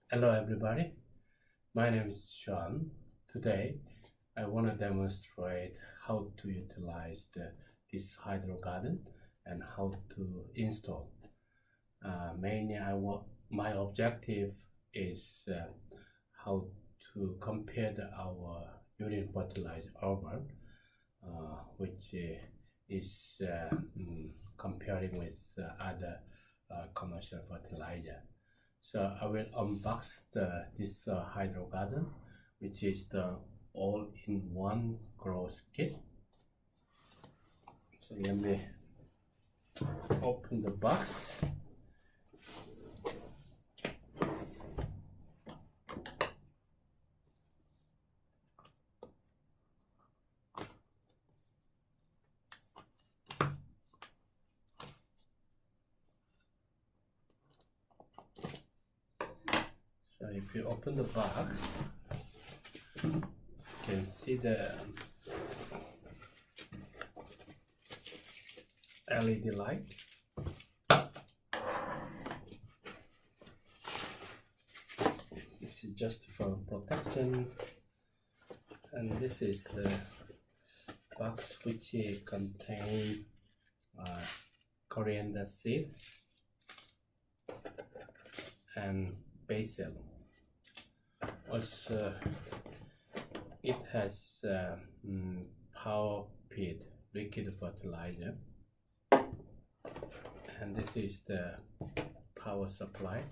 Hello everybody, my name is Sean. Today I want to demonstrate how to utilize this Hydrogarden and how to install. Mainly my objective is how to compare our urine fertilizer Urval, which is comparing with other commercial fertilizer. So I will unbox this Hydrogarden, which is the all-in-one growth kit. So let me open the box. So if you open the box, you can see the LED light. This is just for protection, and this is the box which contains coriander seed and basil. Also, it has power pit liquid fertilizer, and this is the power supply.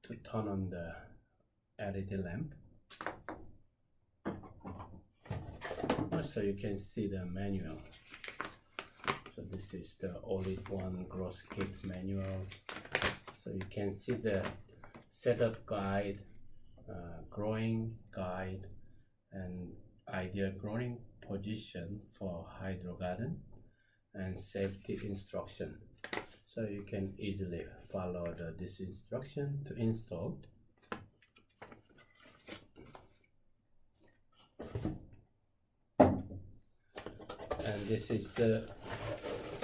To turn on the LED lamp. Also, you can see the manual. So this is the all-in-one growth kit manual. So you can see the setup guide, growing guide, and ideal growing position for Hydrogarden, and safety instruction. So you can easily follow this instruction to install. And this is the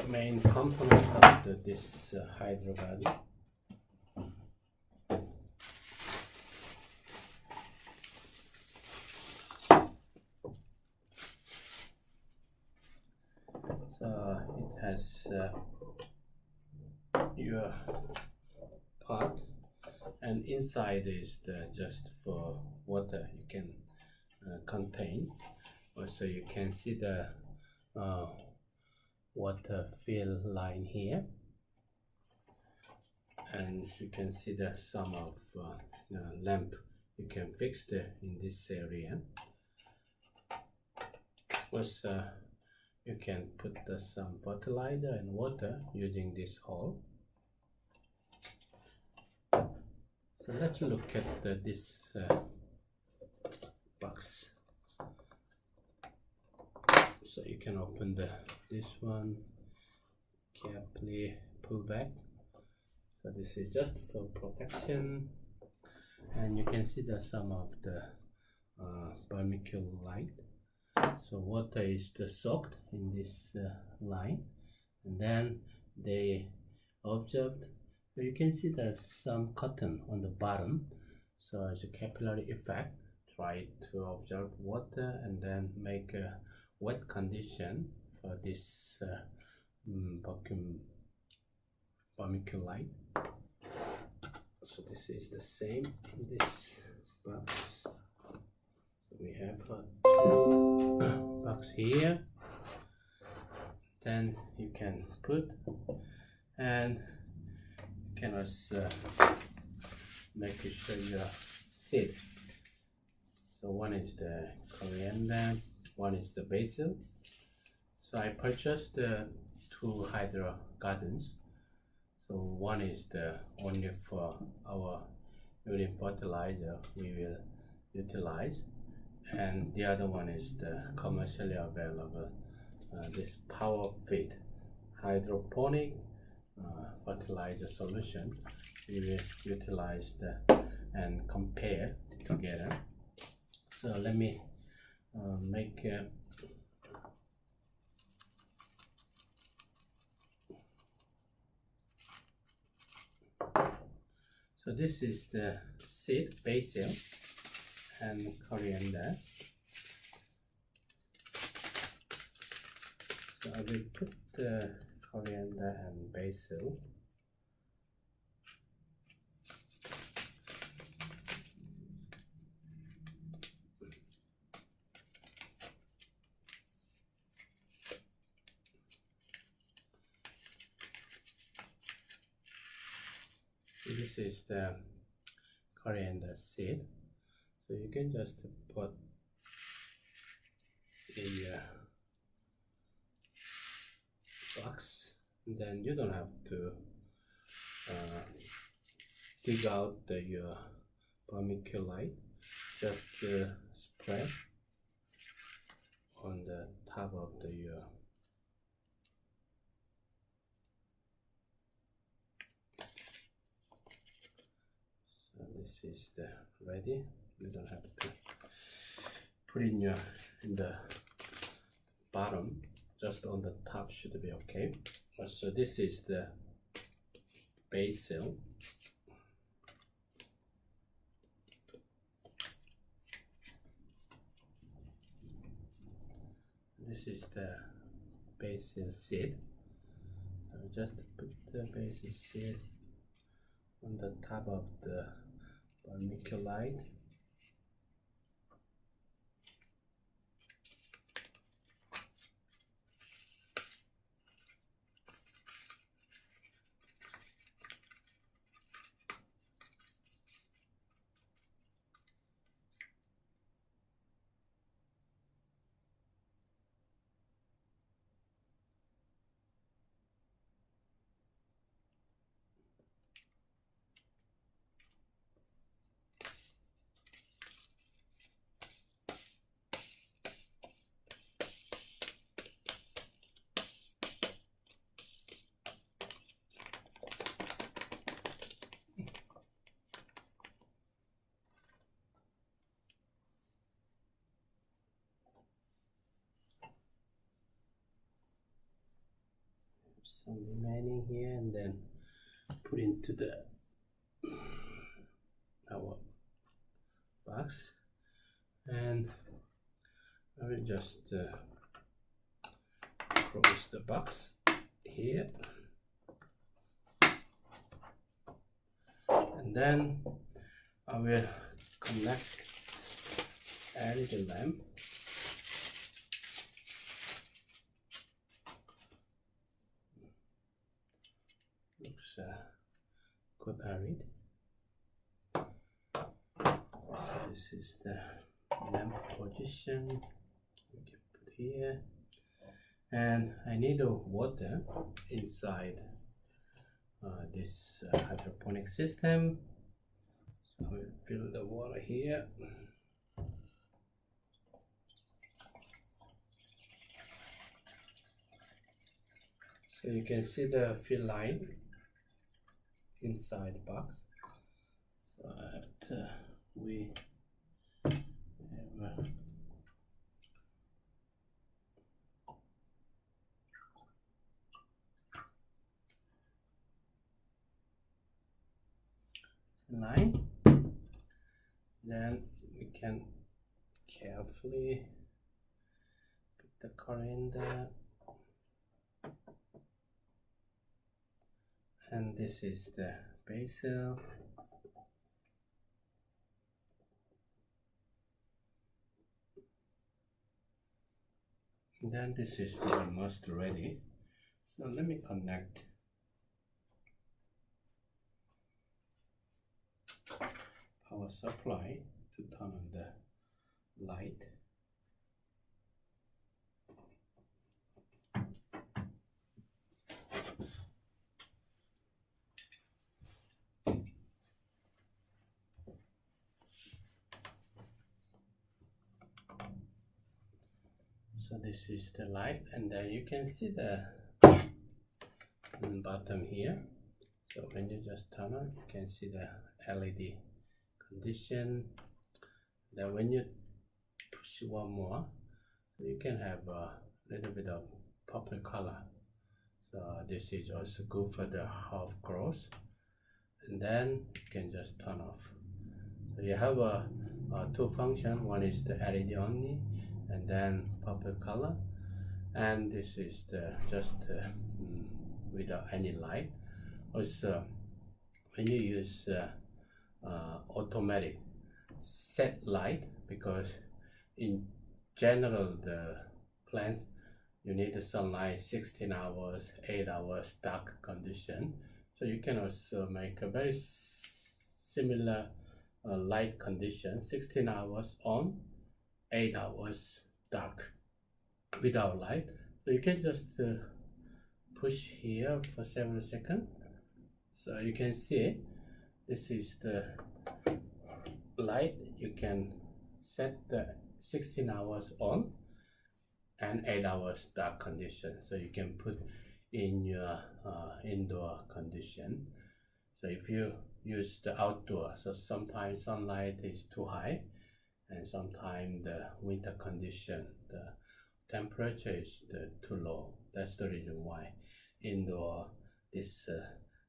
main component of this Hydrogarden. So it has your pot, and inside is just for water you can contain. Also you can see the water fill line here, and you can see the some of lamp you can fix in this area. Also you can put some fertilizer and water using this hole. So let's look at this box. So you can open this one, carefully pull back. So this is just for protection, and you can see some of the vermiculite. So water is soaked in this line, and then they observed. So you can see there's some cotton on the bottom. So as a capillary effect, try to observe water and then make a wet condition for this vermiculite. So this is the same in this box. So we have a box here. Then you can put, and you can also make sure your seed. So one is the coriander, one is the basil. So I purchased the two Hydrogardens. So one is only for our urine fertilizer we will utilize, and the other one is the commercially available this power feed hydroponic fertilizer solution. We will utilize and compare together. So let me make So this is the seed, basil and coriander. So I will put the coriander and basil. This is the coriander seed, so you can just put in a box, then you don't have to dig out your vermiculite, just spread on the top of your this is the ready. You don't have to put in the bottom, just on the top should be okay. So this is the basil. This is the basil seed. So just put the basil seed on the top of the vermiculite. Some remaining here, and then put into our box, and I will just close the box here, and then I will connect LED lamp. Looks good arid. This is the lamp position. We can put here, and I need water inside this hydroponic system. So I will fill the water here. So you can see the fill line inside the box. So after we have line, then we can carefully put the coriander, and this is the basil. And then this is almost ready. So let me connect power supply to turn on the light. So this is the light, and then you can see the bottom here. So when you just turn on, you can see the LED condition. Then when you push one more, you can have a little bit of purple color. So this is also good for the herb growth. and then you can just turn off. So you have a two function. One is the LED only, and then purple color, and this is the just without any light. Also, when you use automatic set light, because in general the plants you need the sunlight 16 hours, 8 hours dark condition. So you can also make a very similar light condition, 16 hours on, 8 hours dark without light. So you can just push here for several seconds. So you can see this is the light. You can set the 16 hours on and 8 hours dark condition. So you can put in your indoor condition. So if you use the outdoor, so sometimes sunlight is too high, and sometimes the winter condition, the temperature is too low. That's the reason why indoor this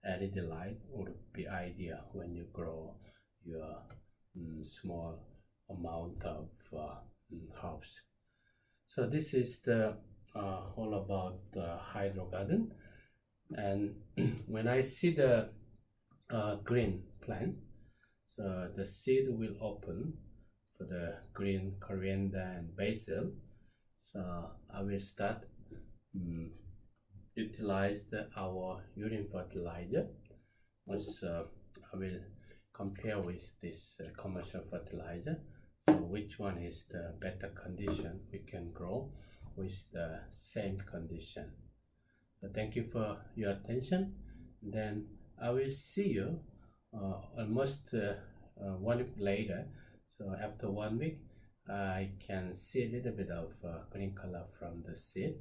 LED light would be ideal when you grow your small amount of herbs. So this is the all about the Hydrogarden. And when I see the green plant, so the seed will open for the green coriander and basil. So I will start utilize our urine fertilizer. Also, I will compare with this commercial fertilizer. So which one is the better condition we can grow with the same condition. So thank you for your attention. Then I will see you almost 1 week later. So after 1 week, I can see a little bit of green color from the seed.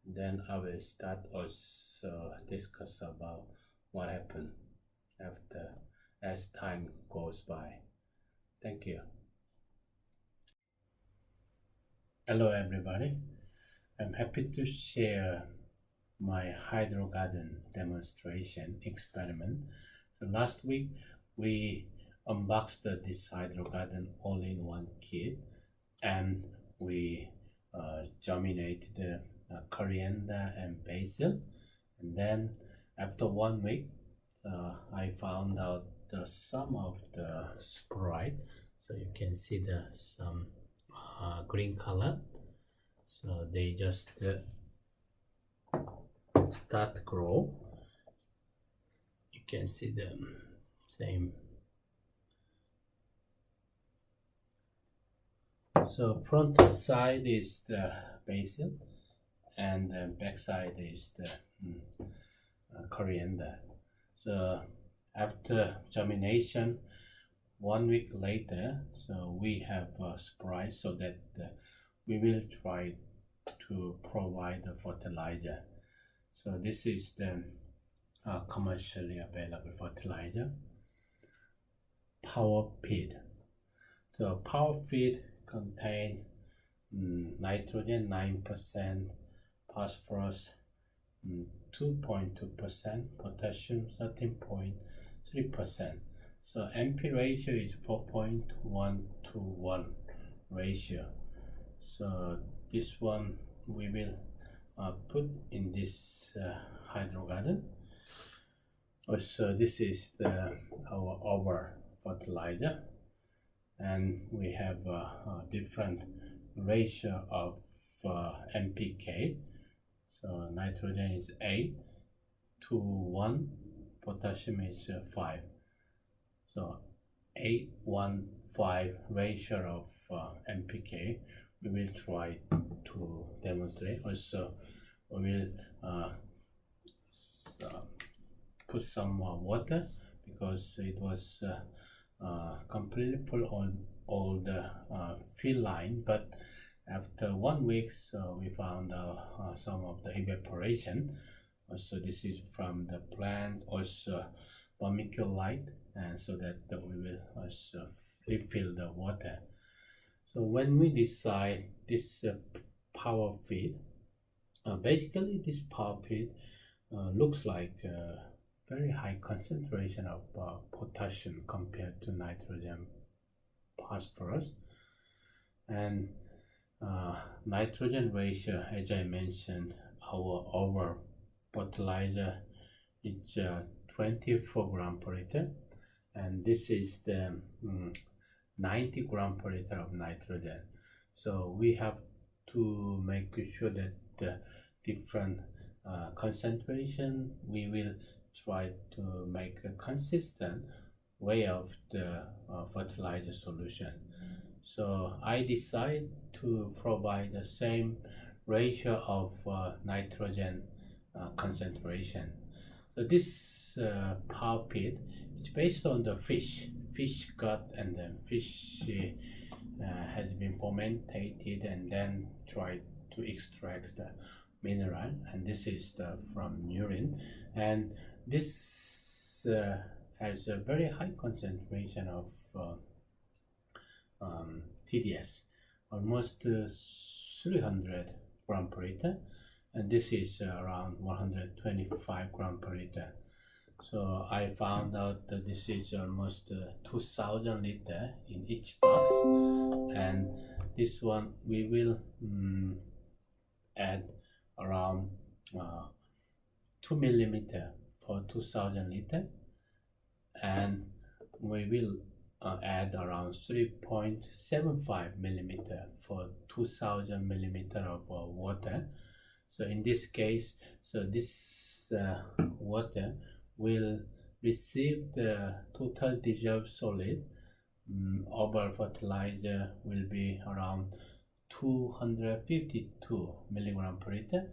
Then I will start also discuss about what happened after as time goes by. Thank you. Hello everybody. I'm happy to share my Hydrogarden demonstration experiment. So last week we unboxed this Hydrogarden all-in-one kit, and we germinated the coriander and basil. And then after 1 week, I found out some of the sprite. So you can see some green color. So they just start grow. You can see the same. So front side is the basil, and the back side is the coriander. So after germination, 1 week later, so we have a sprite, so that we will try to provide the fertilizer. So this is the commercially available fertilizer, power feed. So power feed contain nitrogen 9%, phosphorus 2.2%, potassium 13.3%. So NP ratio is 4.1 to 1 ratio. So this one we will put in this Hydrogarden. Also, this is our Urval fertilizer, and we have a different ratio of NPK. So nitrogen is 8 to 1, potassium is 5. So 8:1:5 ratio of NPK. We will try to demonstrate. Also, we will put some more water, because it was completely full on all the fill line, but after 1 week, so we found some of the evaporation. Also, this is from the plant, also vermiculite, and so that we will also refill the water. So when we decide this power feed, basically this power feed looks like very high concentration of potassium compared to nitrogen, phosphorus, and nitrogen ratio, as I mentioned, our over fertilizer is 24 gram per liter, and this is the 90 gram per liter of nitrogen. So we have to make sure that the different concentration, we will try to make a consistent way of the fertilizer solution. So I decide to provide the same ratio of nitrogen concentration. So this power pit is based on the fish gut, and then fish has been fermented and then tried to extract the mineral, and this is from urine, and this has a very high concentration of TDS, almost 300 gram per liter, and this is around 125 gram per liter. So I found out that this is almost 2000 liter in each box, and this one we will add around 2 millimeter for 2000 liter, and we will add around 3.75 millimeter for 2000 millimeter of water. So in this case, so this water will receive the total dissolved solid. Our fertilizer will be around 252 milligram per liter,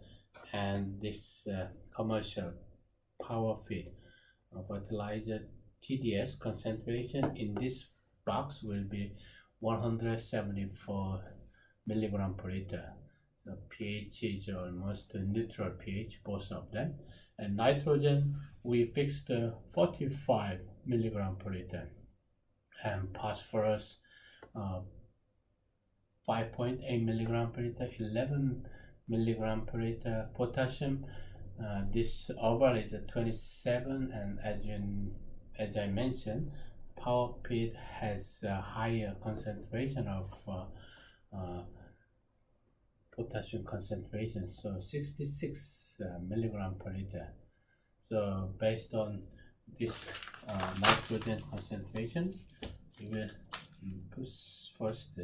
and this commercial power feed fertilizer TDS concentration in this box will be 174 milligram per liter. The pH is almost neutral pH, both of them. And nitrogen, we fixed 45 milligram per liter. And phosphorus, 5.8 milligram per liter, 11 milligram per liter. Potassium, this Urval is 27, and as I mentioned, power pit has a higher concentration of potassium concentration, so 66 milligram per liter. So based on this nitrogen concentration, we will put first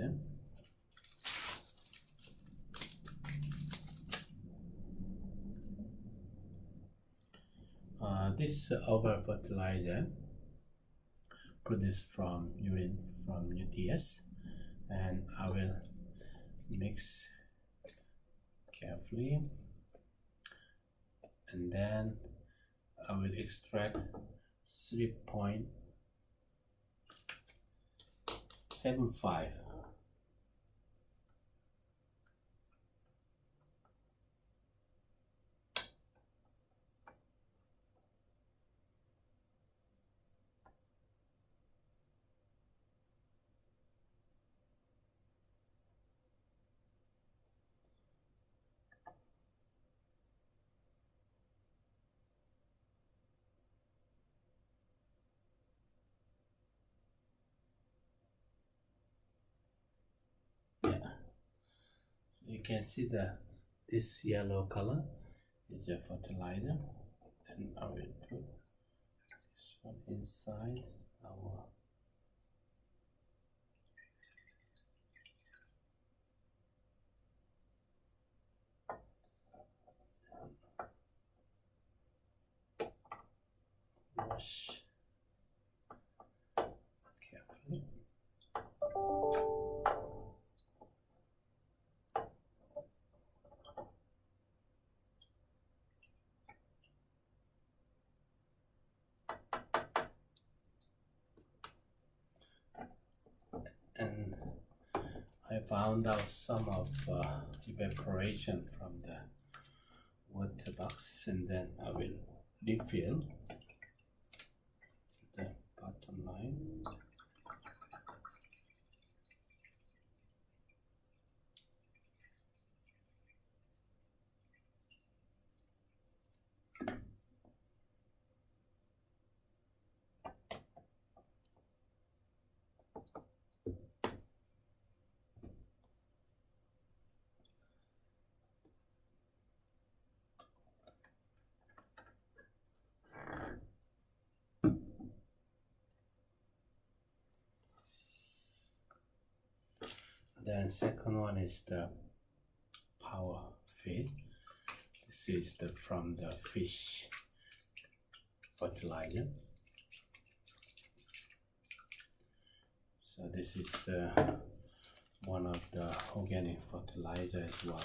this Urval fertilizer produced from urine from UTS, and I will mix carefully, and then I will extract 3.75. You can see this yellow color is a fertilizer, and I will put this one inside our wash carefully. And I found out some of evaporation from the water box, and then I will refill the bottom line. then second one is the power feed. This is from the fish fertilizer. So this is one of the organic fertilizer as well.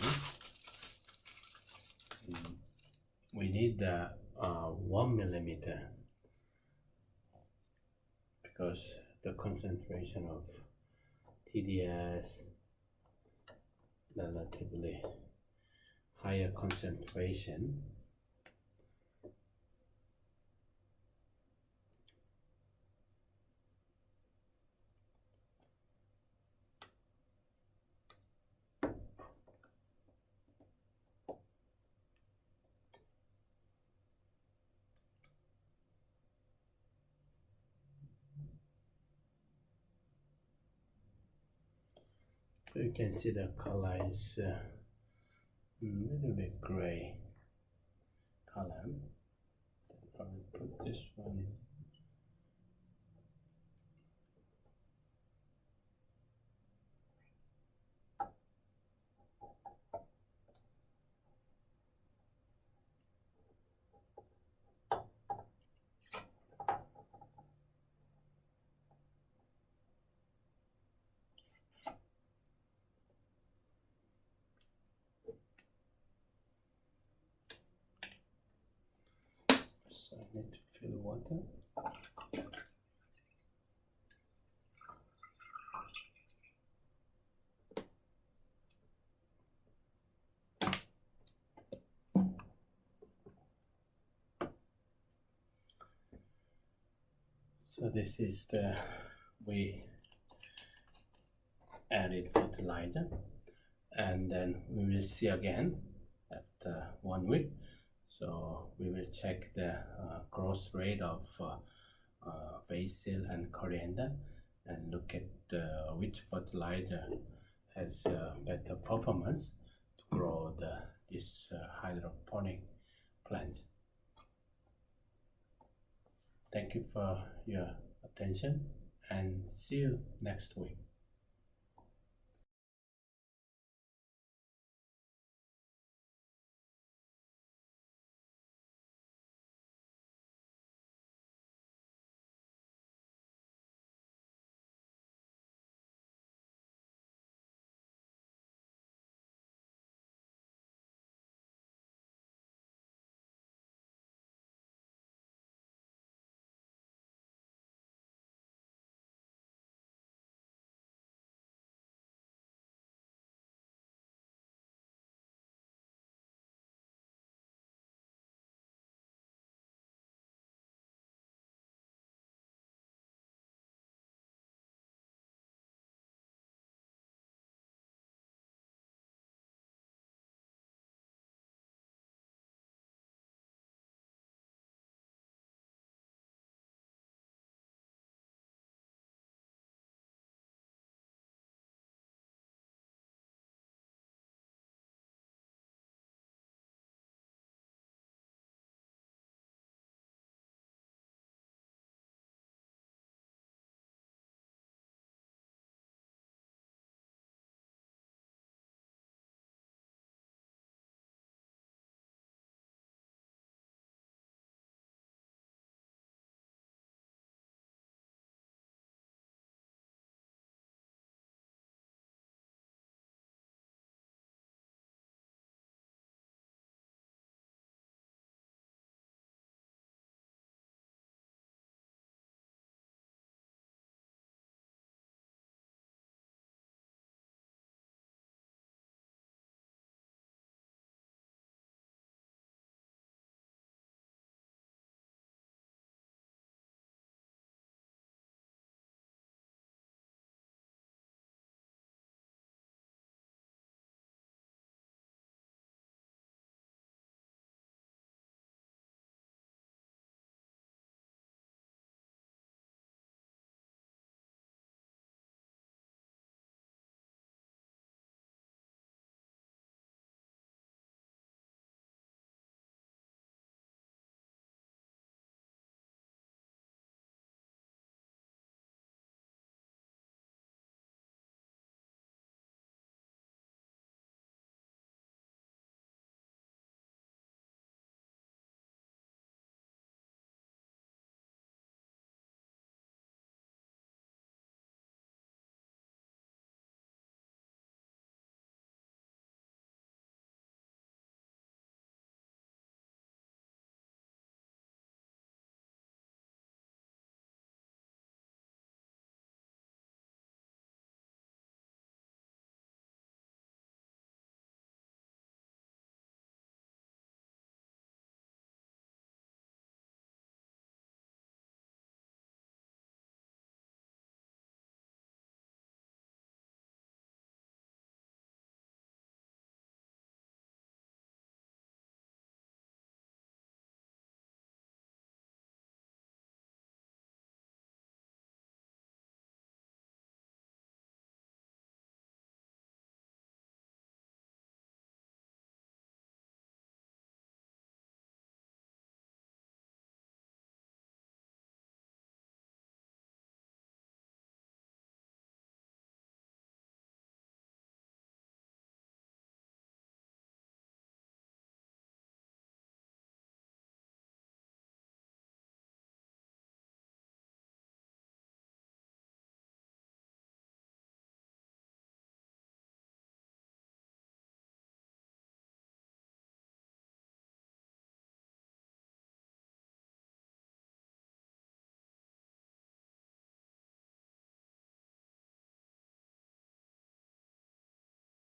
We need 1 millimeter because the concentration of TDS relatively higher concentration. So you can see the color is a little bit gray color. I will put this one. So I need to fill water. So this is we added fertilizer, and then we will see again after 1 week. So we will check the growth rate of basil and coriander and look at which fertilizer has better performance to grow this hydroponic plants. Thank you for your attention and see you next week.